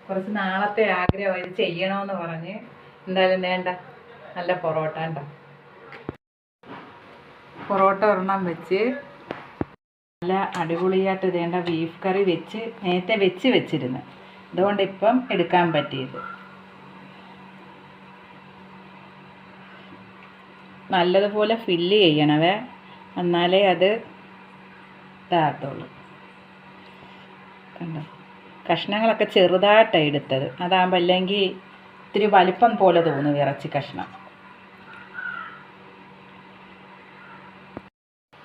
കുറച്ച് നാളത്തെ ആഗ്രഹം ഇത് ചെയ്യണമെന്ന് പറഞ്ഞ് എന്തായാലും വേണ്ട നല്ല പൊറോട്ട ഉണ്ടോ. പൊറോട്ട ഒരെണ്ണം വെച്ച് നല്ല അടിപൊളിയായിട്ട് വേണ്ട ബീഫ് കറി നേരത്തെ വെച്ചിരുന്നു. അതുകൊണ്ട് ഇപ്പം എടുക്കാൻ പറ്റിയത്. നല്ലതുപോലെ ഫില്ല് ചെയ്യണവേ, എന്നാലേ അത് ഇതാകത്തുള്ളൂ. കണ്ടോ, കഷ്ണങ്ങളൊക്കെ ചെറുതായിട്ടാണ് എടുത്തത്. അതാകുമ്പോൾ അല്ലെങ്കിൽ ഇത്തിരി വലിപ്പം പോലെ തോന്നും ഇറച്ചി കഷ്ണം.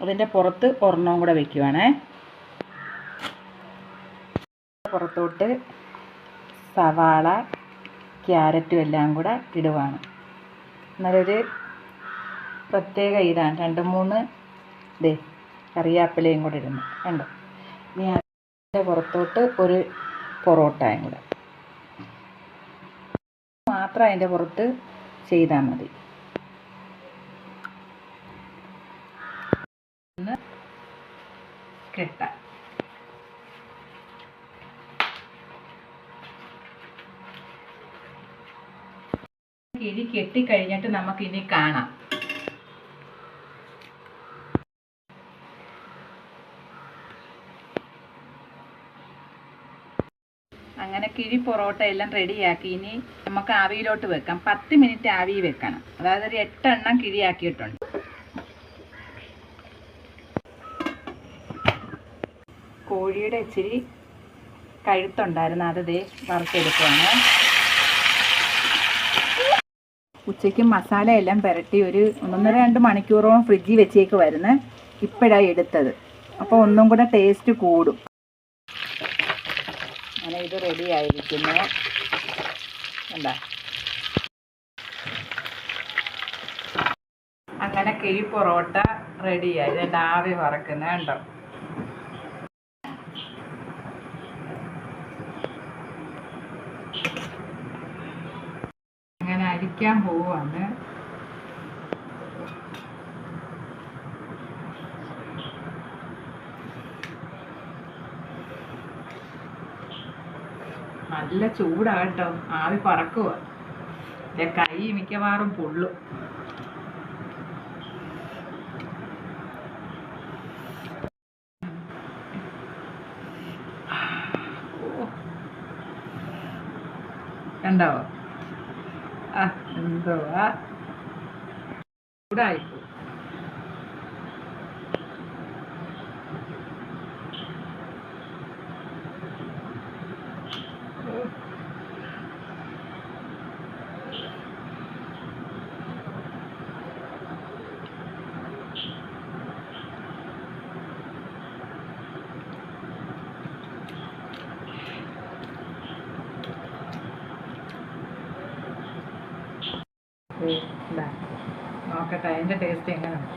അതിൻ്റെ പുറത്ത് ഒരെണ്ണം കൂടെ വയ്ക്കുവാണേ. പുറത്തോട്ട് സവാള ക്യാരറ്റും എല്ലാം കൂടെ ഇടുവാണ്. എന്നാലൊരു പ്രത്യേക ഇതാണ്. 2-3 കറിവേപ്പിലയും കൂടെ ഇടുന്നു. കണ്ടോ. ഇനി അതിൻ്റെ പുറത്തോട്ട് ഒരു പൊറോട്ടയും കൂടെ മാത്രം അതിൻ്റെ പുറത്ത് ചെയ്താൽ മതി. ഒന്ന് കെട്ടാം. കിഴി കെട്ടിക്കഴിഞ്ഞിട്ട് നമുക്കിനി കാണാം. അങ്ങനെ കിഴി പൊറോട്ട എല്ലാം റെഡിയാക്കി. ഇനി നമുക്ക് ആവിയിലോട്ട് വെക്കാം. 10 മിനിറ്റ് ആവി വെക്കണം. അതായത് ഒരു 8 എണ്ണം കിഴിയാക്കിയിട്ടുണ്ട്. കോഴിയുടെ ഇച്ചിരി കഴുത്തുണ്ടായിരുന്നു, അത് വറുത്തെടുക്കുകയാണ്. ഉച്ചയ്ക്ക് മസാലയെല്ലാം പുരട്ടി ഒരു 1-2 മണിക്കൂറോളം ഫ്രിഡ്ജിൽ വെച്ചേക്ക് വരുന്നത്. ഇപ്പോഴാണ് എടുത്തത്. അപ്പോൾ ഒന്നും കൂടെ ടേസ്റ്റ് കൂടും. അങ്ങനെ ഇത് റെഡി ആയിരിക്കുന്നു. എന്താ, അങ്ങനെ കിഴി പൊറോട്ട റെഡിയായി. ഇതിൻ്റെ ആവി വറക്കുന്നത് കണ്ടോ. അങ്ങനെ അരിക്കാൻ പോവാണ്. നല്ല ചൂടാകട്ടോ, ആവി പറക്കുക. കൈ മിക്കവാറും പൊള്ളും. കണ്ടോ, എന്തോ ചൂടായിപ്പോ. നോക്കട്ടെ അതിൻ്റെ ടേസ്റ്റ് എങ്ങനെയുണ്ട്.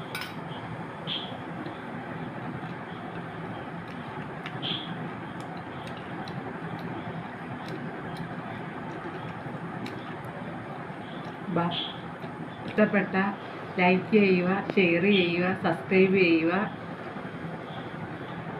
ഇഷ്ടപ്പെട്ട ലൈക്ക് ചെയ്യുക, ഷെയർ ചെയ്യുക, സബ്സ്ക്രൈബ് ചെയ്യുക.